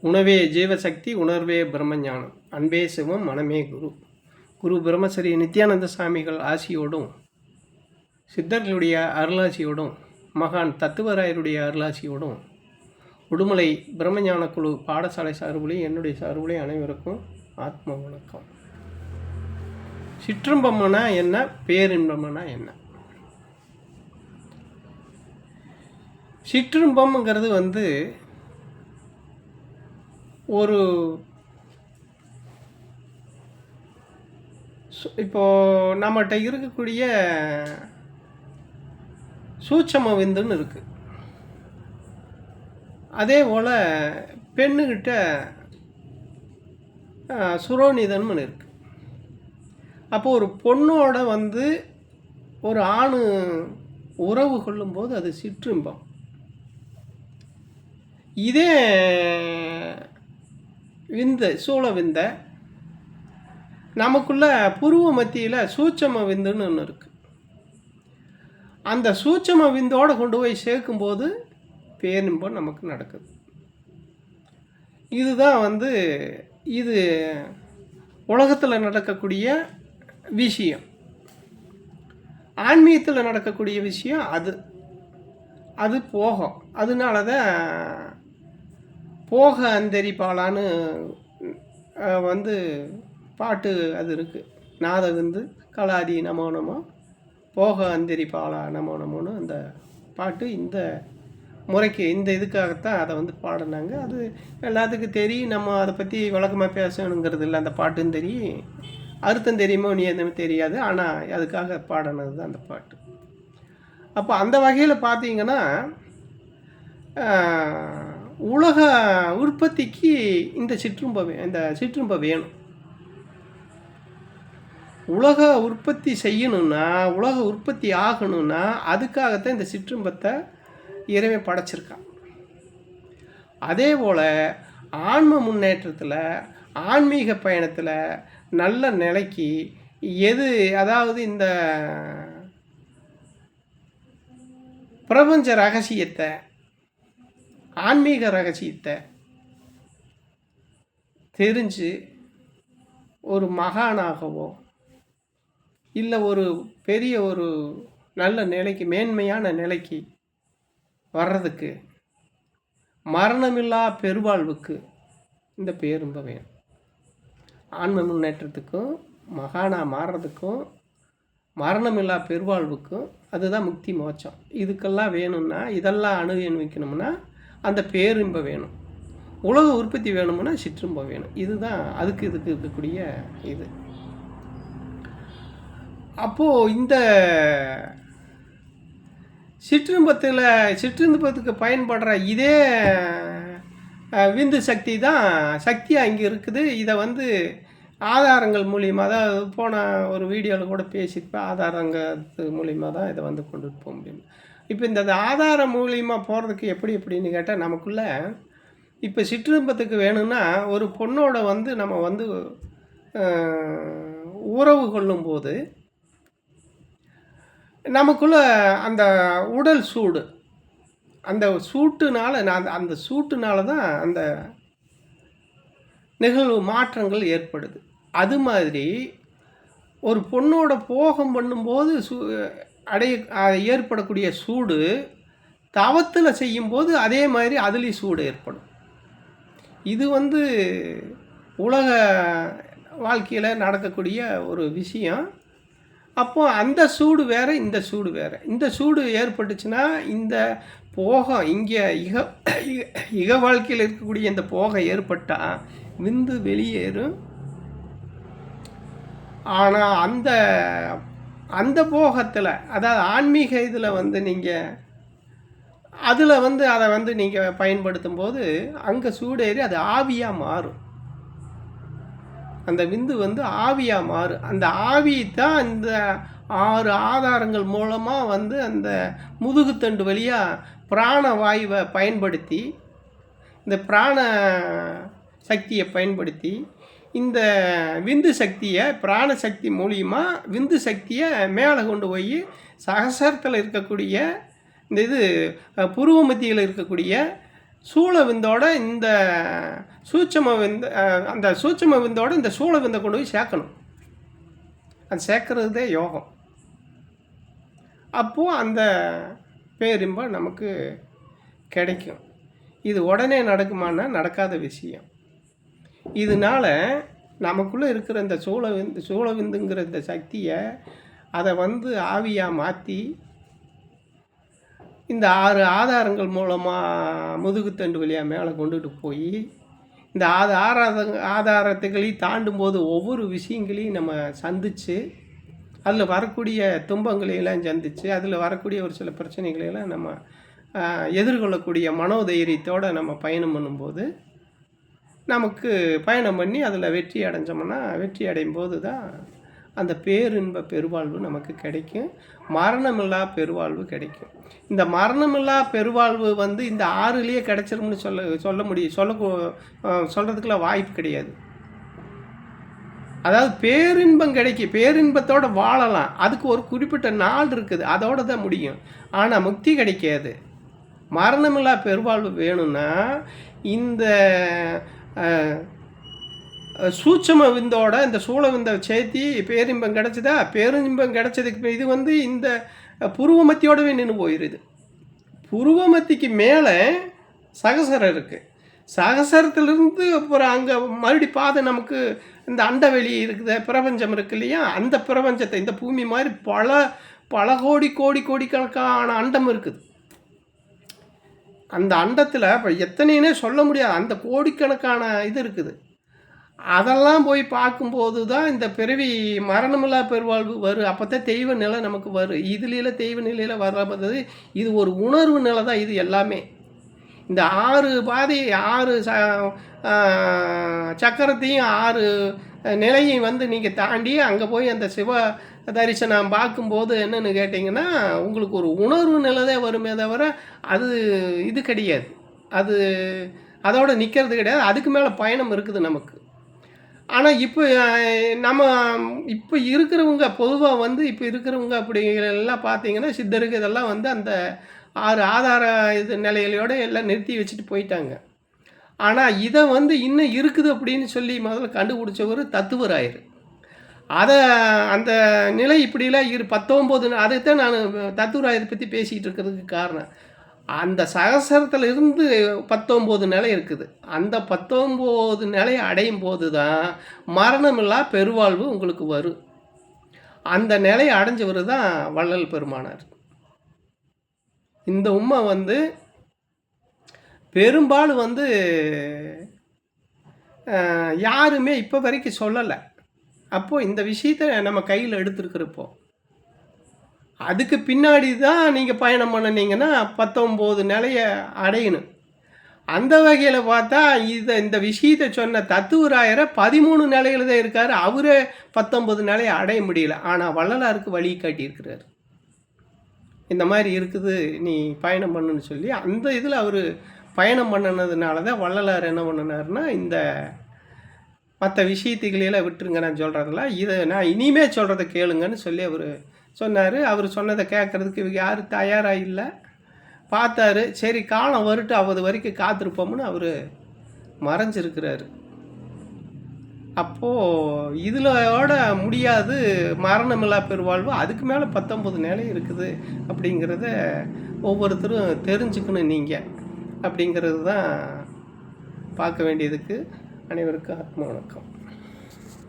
உணவே ஜீவசக்தி, உணர்வே பிரம்மஞானம், அன்பே சிவம், மனமே குரு. குரு பிரம்மஸ்ரீ நித்யானந்த சாமிகள் ஆசியோடும், சித்தர்களுடைய அருளாசியோடும், மகான் தத்துவராயருடைய அருளாசியோடும், உடுமலை பிரம்மஞான குழு பாடசாலை சார்புலே என்னுடைய சார்புலே அனைவருக்கும் ஆத்ம வணக்கம். சிற்றின்பம்னா என்ன, பேரின்பம்னா என்ன? சிற்றின்பம்ங்கிறது ஒரு இப்போது நம்மகிட்ட இருக்கக்கூடிய சூட்சம விந்துன்னு இருக்குது. அதே போல் பெண்ணுக்கிட்ட சுரோனிதன்னு இருக்குது. அப்போ ஒரு பொண்ணோட ஒரு ஆண் உறவு கொள்ளும்போது அது சிற்றின்பம். இதே சூழ விந்த நமக்குள்ள புருவ மத்தியில் சூட்சம விந்துன்னு ஒன்று இருக்குது. அந்த சூட்சம விந்தோடு கொண்டு போய் சேர்க்கும்போது பேரின்பம் நமக்கு நடக்குது. இதுதான் இது உலகத்தில் நடக்கக்கூடிய விஷயம். ஆன்மீகத்தில் நடக்கக்கூடிய விஷயம் அது போகம். அதனால தான் போக அந்தரி பாலான்னு பாட்டு அது இருக்குது. நாத கலாதி நமோ நமோ, போக அந்தரி பாலா நமோ நமோன்னு அந்த பாட்டு இந்த முறைக்கு இந்த இதுக்காகத்தான் அதை பாடினாங்க. அது எல்லாத்துக்கும் தெரியும். நம்ம அதை பற்றி விளக்கமாக பேசணுங்கிறது இல்லை. அந்த பாட்டும் தெரியும், அர்த்தம் தெரியுமோ நீ எதுவுமே தெரியாது. ஆனால் அதுக்காக பாடினது தான் அந்த பாட்டு. அப்போ அந்த வகையில் பார்த்தீங்கன்னா உலக உற்பத்திக்கு இந்த சிற்றின்பம் வேணும். உலக உற்பத்தி செய்யணும்னா, உலக உற்பத்தி ஆகணும்னா அதுக்காகத்தான் இந்த சிற்றின்பத்தை இறைவன் படைச்சிருக்கான். அதே போல் ஆன்ம முன்னேற்றத்தில், ஆன்மீக பயணத்தில் நல்ல நிலைக்கு அதாவது இந்த பிரபஞ்ச ரகசியத்தை, ஆன்மீக ரகசியத்தை தெரிஞ்சு ஒரு மகானாகவோ இல்லை ஒரு பெரிய ஒரு நல்ல நிலைக்கு, மேன்மையான நிலைக்கு வர்றதுக்கு, மரணமில்லா பெருவாழ்வுக்கு இந்த பேரின்பம் வேணும். ஆன்ம முன்னேற்றத்துக்கும், மகானாக மாறுறதுக்கும், மரணமில்லா பெருவாழ்வுக்கும் அதுதான் முக்தி மோட்சம். இதுக்கெல்லாம் வேணும்னா, இதெல்லாம் அனுபவிக்கணும்னா அந்த பேரின்பம் வேணும். உலக உற்பத்தி வேணும்னா சிற்றின்பம் வேணும். இதுதான் இதுக்கு இருக்கக்கூடிய இது. அப்போது இந்த சிற்றின்பத்துக்கு பயன்படுற இதே விந்து சக்தி தான் சக்தியாக இங்கே இருக்குது. இதை ஆதாரங்கள் மூலியமாக தான், போன ஒரு வீடியோவில் கூட பேசியிருப்பேன், ஆதாரங்கிறது மூலியமாக தான் இதை கொண்டுட்டு போக முடியும். இப்போ இந்த ஆதாரம் மூலியமாக போகிறதுக்கு எப்படின்னு கேட்டால், நமக்குள்ளே இப்போ சிற்றின்பத்துக்கு வேணும்னா ஒரு பொண்ணோட நம்ம உறவு கொள்ளும்போது நமக்குள்ள அந்த உடல் சூடு, அந்த சூட்டுனால தான் அந்த நிகழ்வு மாற்றங்கள் ஏற்படுது. அது மாதிரி ஒரு பொண்ணோட போகம் பண்ணும்போது ஏற்படக்கூடிய சூடு தவத்தில் செய்யும்போது அதே மாதிரி அதுலேயும் சூடு ஏற்படும். இது உலக வாழ்க்கையில் நடக்கக்கூடிய ஒரு விஷயம். அப்போது அந்த சூடு வேறு, இந்த சூடு வேறு. இந்த சூடு ஏற்பட்டுச்சுன்னா இந்த போகம் இங்கே இக வாழ்க்கையில் இருக்கக்கூடிய இந்த போகம் ஏற்பட்டால் விந்து வெளியேறும். ஆனால் அந்த போகத்தில், அதாவது ஆன்மீக இதில் நீங்கள் அதில் அதை நீங்கள் பயன்படுத்தும் போது அங்கே சூடேறி அது ஆவியாக மாறும். அந்த விந்து ஆவியாக மாறும். அந்த ஆவி தான் இந்த 6 ஆதாரங்கள் மூலமாக அந்த முதுகுத்தண்டு வழியாக பிராண வாயுவை பயன்படுத்தி, இந்த பிராண சக்தியை பயன்படுத்தி இந்த விந்து சக்தியை, பிராண சக்தி மூலியமாக விந்து சக்தியை மேலே கொண்டு போய் சகசரத்தில் இருக்கக்கூடிய இந்த புருவ மத்தியில் இருக்கக்கூடிய சூழ விந்தோட இந்த சூட்சும விந்து அந்த சூட்சும விந்தோட இந்த சூழ விந்தை கொண்டு போய் சேர்க்கணும். அது சேர்க்கறது யோகம். அப்போது அந்த பேரின்பம் நமக்கு கிடைக்கும். இது உடனே நடக்குமானா நடக்காத விஷயம். இதனால் நமக்குள்ளே இருக்கிற இந்த சூழவிந்துங்கிற இந்த சக்தியை அதை ஆவியாக மாற்றி இந்த 6 ஆதாரங்கள் மூலமாக முதுகுத்தண்டு வழியாக மேலே கொண்டுட்டு போய் இந்த ஆதாரத்துகளையும் தாண்டும்போது ஒவ்வொரு விஷயங்களையும் நம்ம சந்தித்து அதில் வரக்கூடிய துன்பங்களையெல்லாம் சந்தித்து அதில் வரக்கூடிய ஒரு சில பிரச்சனைகளையெல்லாம் நம்ம எதிர்கொள்ளக்கூடிய மனோதைரியத்தோடு நம்ம பயணம் பண்ணும்போது நமக்கு பயணம் பண்ணி அதில் வெற்றி அடைஞ்சோம்னா வெற்றி அடையும் போது தான் அந்த பேரின்ப பெருவாழ்வு நமக்கு கிடைக்கும். மரணமில்லா பெருவாழ்வு கிடைக்கும். இந்த மரணமில்லா பெருவாழ்வு இந்த 6லேயே கிடைச்சிரும்னு சொல்ல முடியும். சொல்கிறதுக்குலாம் வாய்ப்பு கிடையாது. அதாவது பேரின்பம் கிடைக்கும், பேரின்பத்தோடு வாழலாம். அதுக்கு ஒரு குறிப்பிட்ட நாள் இருக்குது, அதோடு தான் முடியும். ஆனால் முக்தி கிடைக்காது. மரணமில்லா பெருவாழ்வு வேணும்னா இந்த சூட்சும விந்தோட இந்த சூழ விந்தை சேர்த்தி பேரின்பம் கிடச்சிதா, பேரின்பம் கிடச்சதுக்கு இது இந்த புருவமத்தியோடவே நின்று போயிடுது. புருவமத்திக்கு மேலே சகசரம் இருக்குது. சகசரத்திலிருந்து அப்புறம் அங்கே மறுபடி பாதை நமக்கு இந்த அண்டவெளி இருக்குது, பிரபஞ்சம் இருக்கு இல்லையா, அந்த பிரபஞ்சத்தை இந்த பூமி மாதிரி பல கோடிக்கணக்கான அண்டம் இருக்குது. அந்த அண்டத்தில் இப்போ எத்தனைன்னே சொல்ல முடியாது, அந்த கோடிக்கணக்கான இது இருக்குது. அதெல்லாம் போய் பார்க்கும்போது தான் இந்த பிறவி மரணமில்லா பெருவாழ்வு வரும். அப்போ தான் தெய்வ நிலை நமக்கு வரும். இதுலையில் தெய்வ நிலையில் வர்றது இது ஒரு உணர்வு நிலை தான். இது எல்லாமே இந்த 6 பாதை 6 சக்கரத்தையும் 6 நிலையும் நீங்கள் தாண்டி அங்கே போய் அந்த சிவ தரிசனம் பார்க்கும்போது என்னென்னு கேட்டிங்கன்னா உங்களுக்கு ஒரு உணர்வு நிலை தான் வருமே தவிர அது இது கிடையாது. அதோடு நிற்கிறது கிடையாது. அதுக்கு மேலே பயணம் இருக்குது நமக்கு. ஆனால் இப்போ இருக்கிறவங்க பொதுவாக இப்போ இருக்கிறவங்க அப்படிங்கிறதெல்லாம் பார்த்தீங்கன்னா சித்தருக்கு இதெல்லாம் அந்த 6 ஆதார இது நிலைகளோடு எல்லாம் நிறுத்தி வச்சுட்டு போயிட்டாங்க. ஆனால் இதை இன்னும் இருக்குது அப்படின்னு சொல்லி முதல்ல கண்டுபிடிச்சவர் தத்துவராயர். அந்த நிலை இப்படிலாம் 19 அதைத்தான் நான் தத்துவராயரை பற்றி பேசிக்கிட்டு இருக்கிறதுக்கு காரணம். அந்த சகசரத்தில் இருந்து 19 நிலை இருக்குது. அந்த 19 நிலையை அடையும் போது தான் மரணமில்லா பெருவாழ்வு உங்களுக்கு வரும். அந்த நிலையை அடைஞ்சவர் தான் வள்ளல் பெருமானார். இந்த உண்மை பெரும்பாலும் யாருமே இப்போ வரைக்கும் சொல்லலை. அப்போது இந்த விஷயத்தை நம்ம கையில் எடுத்துருக்கிறப்போ அதுக்கு பின்னாடி தான் நீங்கள் பயணம் பண்ணினீங்கன்னா 19 நிலையை அடையணும். அந்த வகையில் பார்த்தா இந்த விஷயத்தை சொன்ன தத்துவராயரை 13 நிலையில் தான் இருக்கார். அவரே 19 நிலையை அடைய முடியல. ஆனால் வள்ளலாருக்கு வழி காட்டியிருக்கிறார். இந்த மாதிரி இருக்குது, நீ பயணம் பண்ணுன்னு சொல்லி அந்த இதில் அவர் பயணம் பண்ணினதுனால தான் வள்ளலார் என்ன பண்ணினார்னா இந்த மற்ற விஷயத்துக்களையெல்லாம் விட்டுருங்க, நான் சொல்கிறதில்ல, இதை நான் இனிமே சொல்கிறத கேளுங்கன்னு சொல்லி அவர் சொன்னார். அவர் சொன்னதை கேட்குறதுக்கு இவங்க யாரும் தயாராக இல்லை. பார்த்தாரு, சரி காலம் வருட்டு அது வரைக்கும் காத்திருப்போம்னு அவர் மறைஞ்சிருக்கிறாரு. அப்போது இதிலோட முடியாது, மரணமில்லா பெருவாழ்வு அதுக்கு மேலே 19 நிலை இருக்குது அப்படிங்கிறத ஒவ்வொருத்தரும் தெரிஞ்சுக்கணும் நீங்கள். அப்படிங்கிறது தான் பார்க்க வேண்டியதுக்கு. அனைவருக்கும் ஆத்ம வணக்கம்.